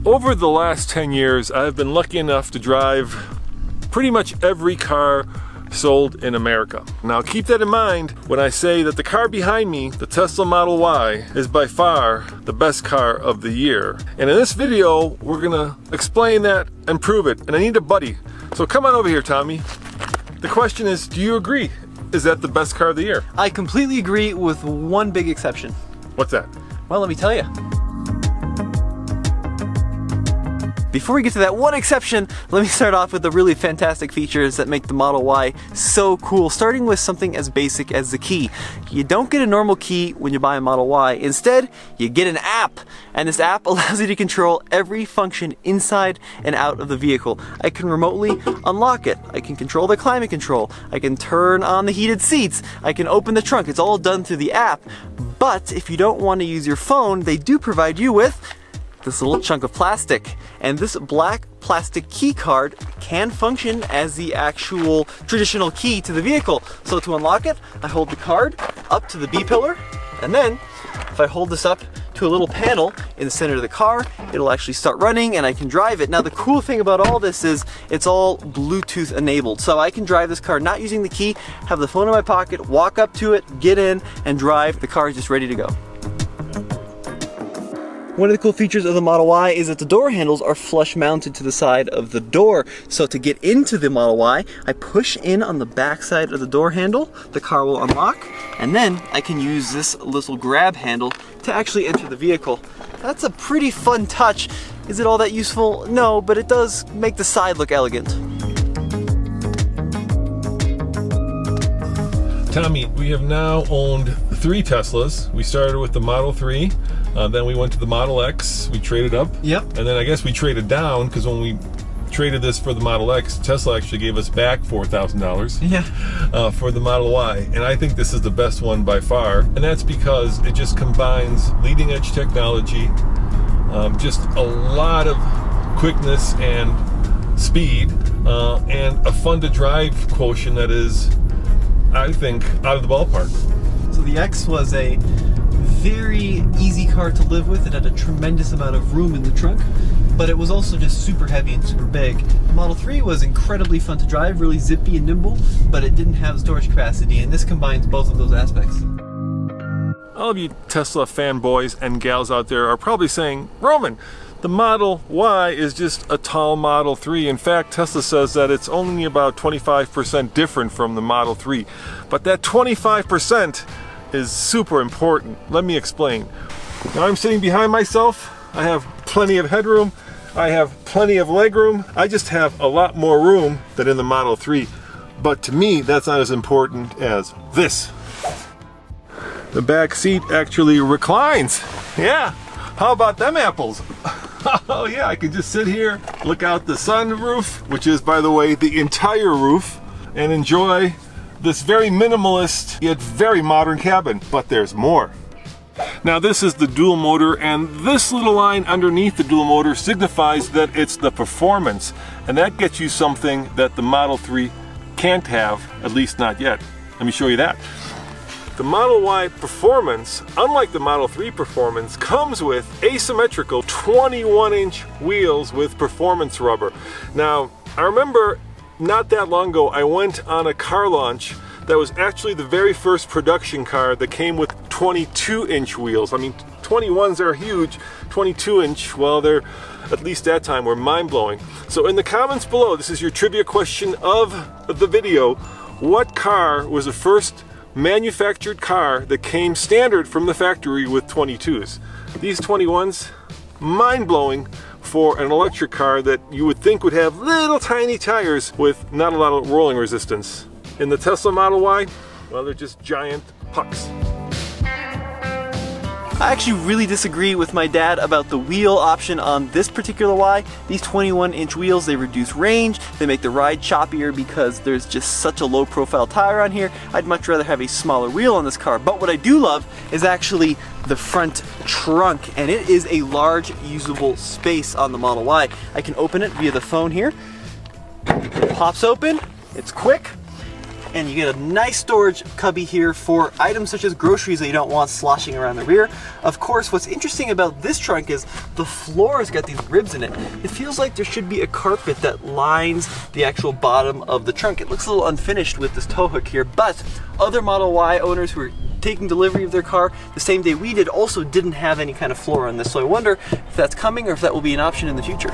Over the last 10 years, I've been lucky enough to drive pretty much every car sold in America. Now keep that in mind when I say that the car behind me, the Tesla Model Y, is by far the best car of the year. And in this video, we're gonna explain that and prove it. And I need a buddy. So come on over here, Tommy. The question is, do you agree? Is that the best car of the year? I completely agree with one big exception. What's that? Well, let me tell you. Before we get to that one exception, let me start off with the really fantastic features that make the Model Y so cool, starting with something as basic as the key. You don't get a normal key when you buy a Model Y. Instead, you get an app, and this app allows you to control every function inside and out of the vehicle. I can remotely unlock it. I can control the climate control. I can turn on the heated seats. I can open the trunk. It's all done through the app. But if you don't want to use your phone, they do provide you with this little chunk of plastic. And this black plastic key card can function as the actual traditional key to the vehicle. So to unlock it, I hold the card up to the B-pillar, and then if I hold this up to a little panel in the center of the car, it'll actually start running and I can drive it. Now the cool thing about all this is it's all Bluetooth enabled. So I can drive this car not using the key, have the phone in my pocket, walk up to it, get in and drive. The car is just ready to go. One of the cool features of the Model Y is that the door handles are flush mounted to the side of the door. So to get into the Model Y, I push in on the back side of the door handle, the car will unlock, and then I can use this little grab handle to actually enter the vehicle. That's a pretty fun touch. Is it all that useful? No, but it does make the side look elegant. Tommy, we have now owned 3 Teslas. We started with the Model 3, then we went to the Model X, we traded up. Yep. And then I guess we traded down, because when we traded this for the Model X, Tesla actually gave us back $4,000 for the Model Y. And I think this is the best one by far. And that's because it just combines leading edge technology, just a lot of quickness and speed, and a fun to drive quotient that is, I think, out of the ballpark. So the X was a very easy car to live with. It had a tremendous amount of room in the trunk, but it was also just super heavy and super big. The Model 3 was incredibly fun to drive, really zippy and nimble, but it didn't have storage capacity, and this combines both of those aspects. All of you Tesla fanboys and gals out there are probably saying, Roman, the Model Y is just a tall Model 3. In fact, Tesla says that it's only about 25% different from the Model 3. But that 25% is super important. Let me explain. Now I'm sitting behind myself. I have plenty of headroom. I have plenty of legroom. I just have a lot more room than in the Model 3. But to me, that's not as important as this. The back seat actually reclines. Yeah, how about them apples? Oh yeah, I can just sit here, look out the sunroof, which is, by the way, the entire roof, and enjoy this very minimalist yet very modern cabin. But there's more. Now this is the dual motor, and this little line underneath the dual motor signifies that it's the performance, and that gets you something that the Model 3 can't have, at least not yet. Let me show you that. The Model Y Performance, unlike the Model 3 Performance, comes with asymmetrical 21-inch wheels with performance rubber. Now, I remember not that long ago I went on a car launch that was actually the very first production car that came with 22-inch wheels. I mean, 21s are huge, 22-inch, well, they're, at least that time, were mind-blowing. So in the comments below, this is your trivia question of the video. What car was the first manufactured car that came standard from the factory with 22s? These 21s, mind-blowing for an electric car that you would think would have little tiny tires with not a lot of rolling resistance. In the Tesla Model Y, well, they're just giant pucks. I actually really disagree with my dad about the wheel option on this particular Y. These 21-inch wheels, they reduce range, they make the ride choppier because there's just such a low profile tire on here. I'd much rather have a smaller wheel on this car. But what I do love is actually the front trunk, and it is a large usable space on the Model Y. I can open it via the phone here. It pops open, it's quick, and you get a nice storage cubby here for items such as groceries that you don't want sloshing around the rear. Of course, what's interesting about this trunk is the floor has got these ribs in it. It feels like there should be a carpet that lines the actual bottom of the trunk. It looks a little unfinished with this tow hook here, but other Model Y owners who are taking delivery of their car the same day we did also didn't have any kind of floor on this. So I wonder if that's coming or if that will be an option in the future.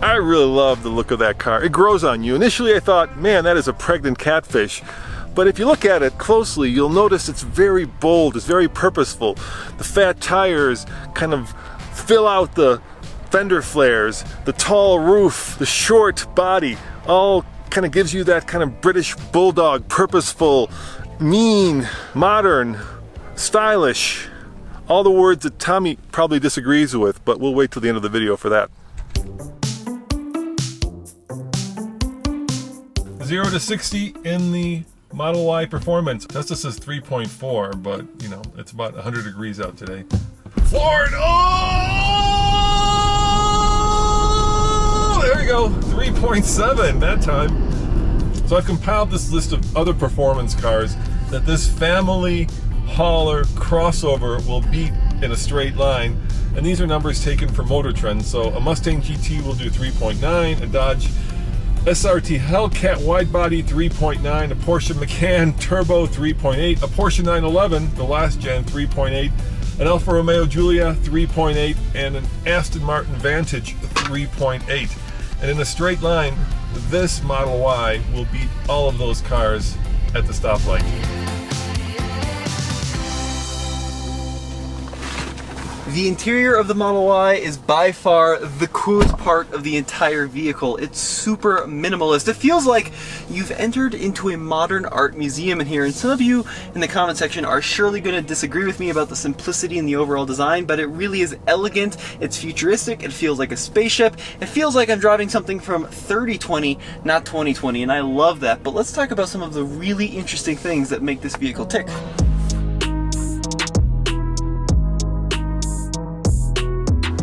I really love the look of that car. It grows on you. Initially I thought, man, that is a pregnant catfish. But if you look at it closely, you'll notice it's very bold, it's very purposeful. The fat tires kind of fill out the fender flares, the tall roof, the short body, all kind of gives you that kind of British bulldog, purposeful, mean, modern, stylish. All the words that Tommy probably disagrees with, but we'll wait till the end of the video for that. 0 to 60 in the Model Y Performance. Tesla says 3.4, but you know, it's about 100 degrees out today. Forward! Oh! There we go, 3.7 that time. So I've compiled this list of other performance cars that this family hauler crossover will beat in a straight line. And these are numbers taken from Motor Trend. So a Mustang GT will do 3.9, a Dodge SRT Hellcat wide body 3.9, a Porsche Macan Turbo 3.8, a Porsche 911, the last gen 3.8, an Alfa Romeo Giulia 3.8, and an Aston Martin Vantage 3.8. And in a straight line, this Model Y will beat all of those cars at the stoplight. The interior of the Model Y is by far the coolest part of the entire vehicle. It's super minimalist. It feels like you've entered into a modern art museum in here, and some of you in the comment section are surely going to disagree with me about the simplicity and the overall design, but it really is elegant, it's futuristic, it feels like a spaceship, it feels like I'm driving something from 3020, not 2020, and I love that. But let's talk about some of the really interesting things that make this vehicle tick.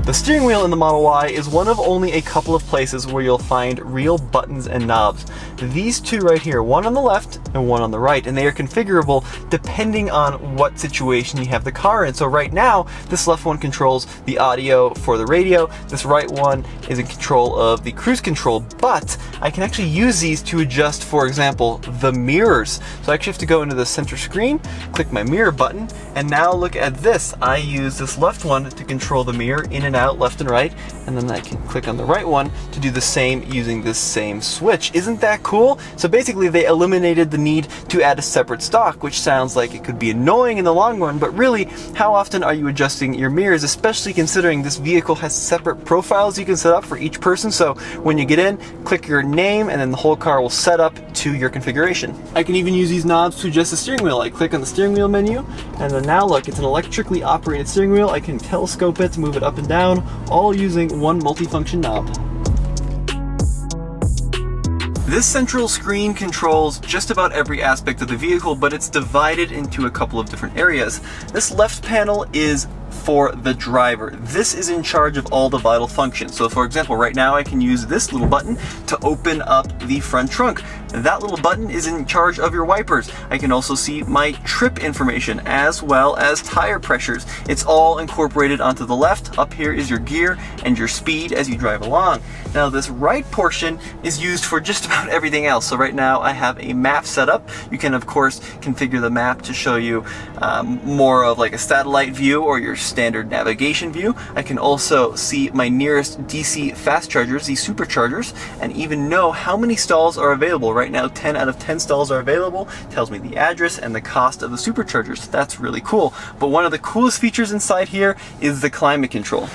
The steering wheel in the Model Y is one of only a couple of places where you'll find real buttons and knobs. These two right here, one on the left and one on the right, and they are configurable depending on what situation you have the car in. So right now, this left one controls the audio for the radio, this right one is in control of the cruise control, but I can actually use these to adjust, for example, the mirrors. So I actually have to go into the center screen, click my mirror button, and now look at this. I use this left one to control the mirror in and out, left and right, and then I can click on the right one to do the same using this same switch. Isn't that cool? So basically they eliminated the need to add a separate stock, which sounds like it could be annoying in the long run, but really, how often are you adjusting your mirrors, especially considering this vehicle has separate profiles you can set up for each person. So when you get in, click your name and then the whole car will set up to your configuration. I can even use these knobs to adjust the steering wheel. I click on the steering wheel menu, and then now look, it's an electrically operated steering wheel. I can telescope it to move it up and down, all using one multifunction knob. This central screen controls just about every aspect of the vehicle, but it's divided into a couple of different areas. This left panel is for the driver. This is in charge of all the vital functions. So for example, right now I can use this little button to open up the front trunk. That little button is in charge of your wipers. I can also see my trip information as well as tire pressures. It's all incorporated onto the left. Up here is your gear and your speed as you drive along. Now this right portion is used for just about everything else. So right now I have a map set up. You can of course configure the map to show you more of like a satellite view or your standard navigation view. I can also see my nearest DC fast chargers, these superchargers, and even know how many stalls are available. Right now 10 out of 10 stalls are available. Tells me the address and the cost of the superchargers. That's really cool. But one of the coolest features inside here is the climate control.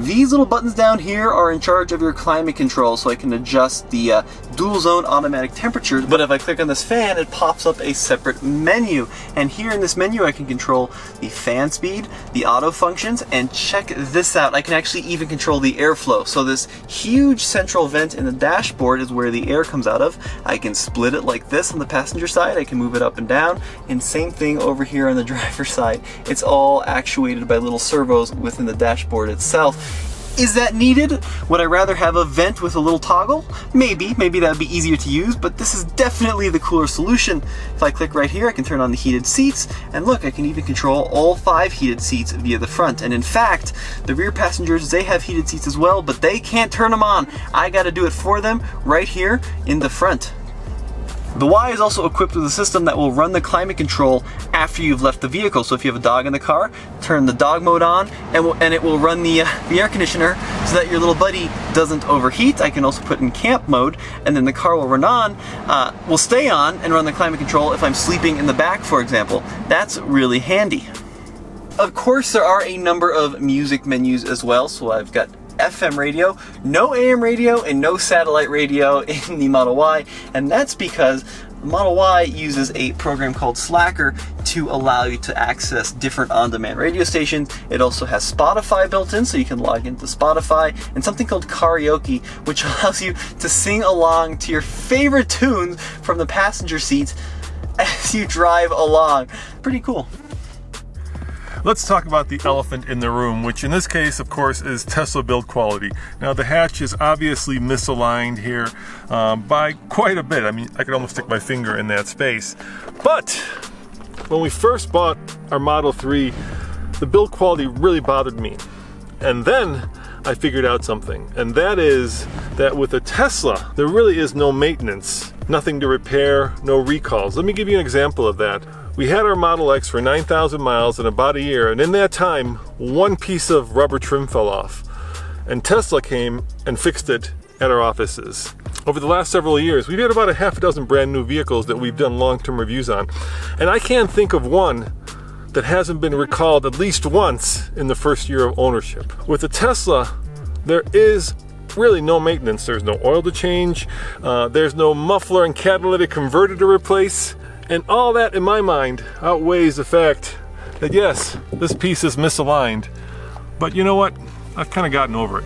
These little buttons down here are in charge of your climate control, so I can adjust the dual zone automatic temperature. But if I click on this fan, it pops up a separate menu. And here in this menu, I can control the fan speed, the auto functions, and check this out. I can actually even control the airflow. So this huge central vent in the dashboard is where the air comes out of. I can split it like this on the passenger side. I can move it up and down. And same thing over here on the driver's side. It's all actuated by little servos within the dashboard itself. Is that needed? Would I rather have a vent with a little toggle? Maybe that would be easier to use, but this is definitely the cooler solution. If I click right here, I can turn on the heated seats, and look, I can even control all 5 heated seats via the front. And in fact, the rear passengers, they have heated seats as well, but they can't turn them on. I gotta do it for them right here in the front. The Y is also equipped with a system that will run the climate control after you've left the vehicle. So if you have a dog in the car, turn the dog mode on and it will run the air conditioner so that your little buddy doesn't overheat. I can also put in camp mode, and then the car will will stay on and run the climate control if I'm sleeping in the back, for example. That's really handy. Of course, there are a number of music menus as well. So I've got FM radio, no AM radio, and no satellite radio in the Model Y, and that's because the Model Y uses a program called Slacker to allow you to access different on-demand radio stations. It also has Spotify built in, so you can log into Spotify, and something called karaoke, which allows you to sing along to your favorite tunes from the passenger seats as you drive along. Pretty cool. Let's talk about the elephant in the room, which in this case, of course, is Tesla build quality. Now, the hatch is obviously misaligned here by quite a bit. I mean, I could almost stick my finger in that space. But when we first bought our Model 3, the build quality really bothered me. And then I figured out something, and that is that with a Tesla, there really is no maintenance, nothing to repair, no recalls. Let me give you an example of that. We had our Model X for 9,000 miles in about a year, and in that time, one piece of rubber trim fell off. And Tesla came and fixed it at our offices. Over the last several years, we've had about a half a dozen brand new vehicles that we've done long-term reviews on. And I can't think of one that hasn't been recalled at least once in the first year of ownership. With a Tesla, there is really no maintenance. There's no oil to change. There's no muffler and catalytic converter to replace. And all that, in my mind, outweighs the fact that yes, this piece is misaligned, but you know what? I've kind of gotten over it.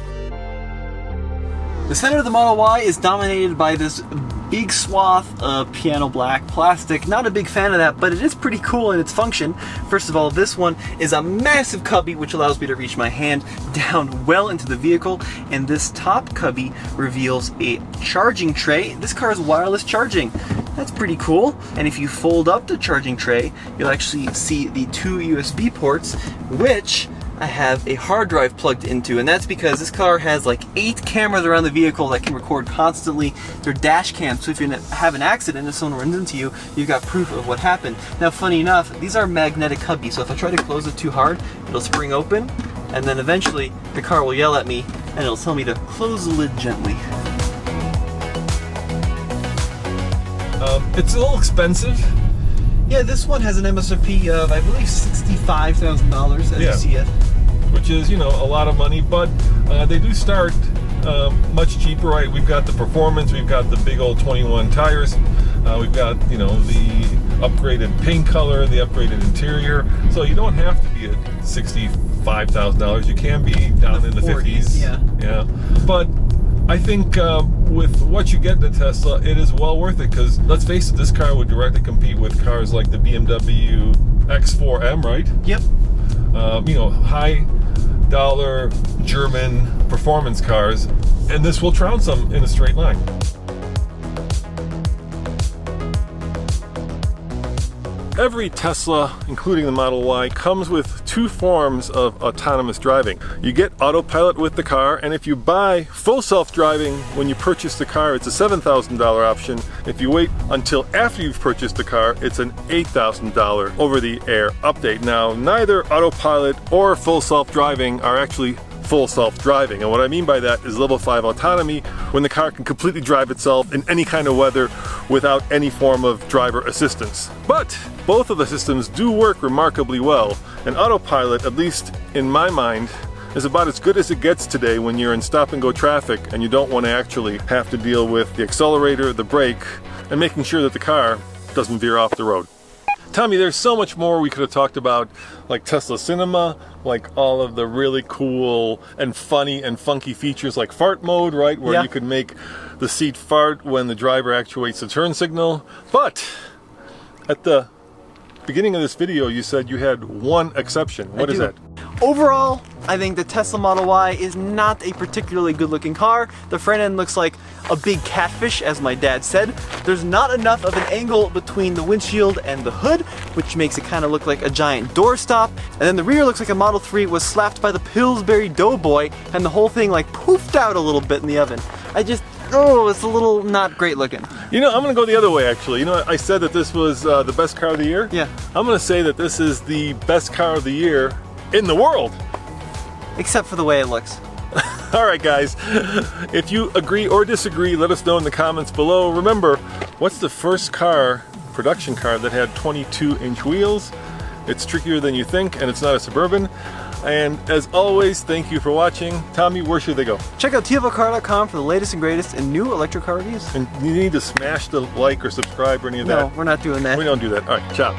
The center of the Model Y is dominated by this big swath of piano black plastic. Not a big fan of that, but it is pretty cool in its function. First of all, this one is a massive cubby which allows me to reach my hand down well into the vehicle, and this top cubby reveals a charging tray. This car is wireless charging. That's pretty cool. And if you fold up the charging tray, you'll actually see the 2 USB ports, which I have a hard drive plugged into, and that's because this car has like 8 cameras around the vehicle that can record constantly. They're dash cams, so if you have an accident, if someone runs into you, you've got proof of what happened. Now, funny enough, these are magnetic cubbies, so if I try to close it too hard, it'll spring open, and then eventually the car will yell at me, and it'll tell me to close the lid gently. It's a little expensive. Yeah, this one has an MSRP of, I believe, $65,000 as you see it. Which is, you know, a lot of money, but they do start much cheaper, right? We've got the performance, we've got the big old 21 tires, we've got, you know, the upgraded paint color, the upgraded interior, so you don't have to be at $65,000, you can be down in the 50s. Yeah. But I think with what you get in a Tesla, it is well worth it, because let's face it, this car would directly compete with cars like the BMW X4M, right? Yep. You know, high dollar German performance cars, and this will trounce them in a straight line. Every Tesla, including the Model Y, comes with 2 forms of autonomous driving. You get autopilot with the car, and if you buy full self-driving when you purchase the car, it's a $7,000 option. If you wait until after you've purchased the car, it's an $8,000 over-the-air update. Now, neither autopilot or full self-driving are actually full self-driving, and what I mean by that is level 5 autonomy, when the car can completely drive itself in any kind of weather without any form of driver assistance. But both of the systems do work remarkably well, and autopilot, at least in my mind, is about as good as it gets today when you're in stop and go traffic and you don't want to actually have to deal with the accelerator, the brake, and making sure that the car doesn't veer off the road. Tommy, there's so much more we could have talked about, like Tesla Cinema, like all of the really cool and funny and funky features like fart mode, right? Where you could make the seat fart when the driver actuates the turn signal. But at the beginning of this video, you said you had one exception. What is that? Overall, I think the Tesla Model Y is not a particularly good looking car. The front end looks like a big catfish, as my dad said. There's not enough of an angle between the windshield and the hood, which makes it kind of look like a giant doorstop. And then the rear looks like a Model 3 was slapped by the Pillsbury Doughboy and the whole thing like poofed out a little bit in the oven. It's a little not great looking. You know, I'm gonna go the other way actually. You know, I said that this was the best car of the year. Yeah. I'm gonna say that this is the best car of the year in the world. Except for the way it looks. All right, guys. If you agree or disagree, let us know in the comments below. Remember, what's the first car, production car, that had 22-inch wheels? It's trickier than you think, and it's not a Suburban. And as always, thank you for watching. Tommy, where should they go? Check out tvocar.com for the latest and greatest in new electric car reviews. And you need to smash the like or subscribe or any of that. No, we're not doing that. We don't do that. All right, ciao.